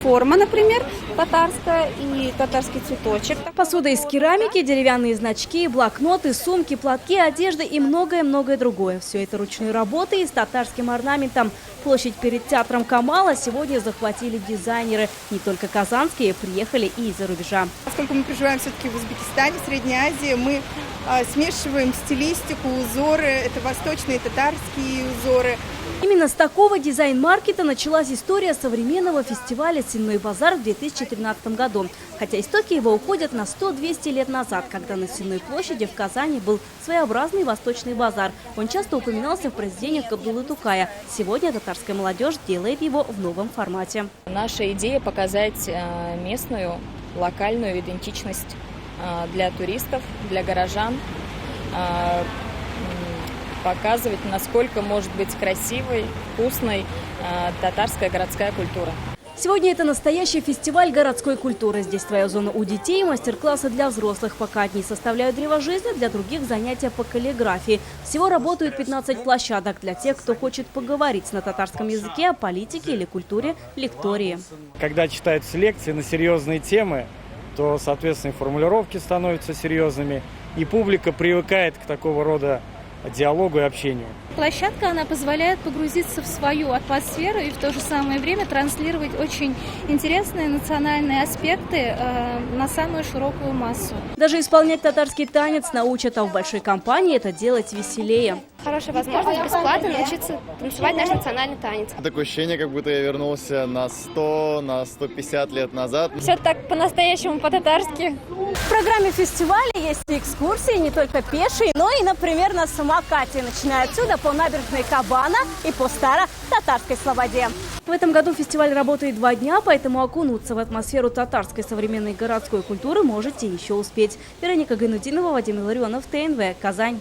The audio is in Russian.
Форма, например, татарская и татарский цветочек. Посуда из керамики, деревянные значки, блокноты, сумки, платки, одежда и многое-многое другое. Все это ручной работы и с татарским орнаментом. Площадь перед театром Камала сегодня захватили дизайнеры. Не только казанские, приехали и из-за рубежа. Поскольку мы проживаем все-таки в Узбекистане, в Средней Азии, мы смешиваем стилистику, узоры, это восточные татарские узоры. Именно с такого дизайн-маркета началась история современного фестиваля «Сенной базар» в 2013 году. Хотя истоки его уходят на 100-200 лет назад, когда на Сенной площади в Казани был своеобразный восточный базар. Он часто упоминался в произведениях Абдуллы Тукая. Сегодня татарская молодежь делает его в новом формате. Наша идея – показать местную, локальную идентичность для туристов, для горожан, показывать, насколько может быть красивой, вкусной татарская городская культура. Сегодня это настоящий фестиваль городской культуры. Здесь своя зона у детей, мастер-классы для взрослых. Пока одни составляют древо жизни, для других занятия по каллиграфии. Всего работают 15 площадок для тех, кто хочет поговорить на татарском языке о политике или культуре лектории. Когда читаются лекции на серьезные темы, то, соответственно, и формулировки становятся серьезными, и публика привыкает к такого рода диалогу и общению. Площадка, она позволяет погрузиться в свою атмосферу и в то же самое время транслировать очень интересные национальные аспекты на самую широкую массу. Даже исполнять татарский танец научат, а в большой компании это делать веселее. Хорошая возможность бесплатно научиться танцевать наш национальный танец. Такое ощущение, как будто я вернулся на 100, на 150 лет назад. Все так по-настоящему, по-татарски. В программе фестиваля есть и экскурсии, не только пешие, но и, например, на самокате, начиная отсюда по набережной Кабана и по старо-татарской Слободе. В этом году фестиваль работает 2 дня, поэтому окунуться в атмосферу татарской современной городской культуры можете еще успеть. Вероника Гайнудинова, Вадим Илларионов, ТНВ, Казань.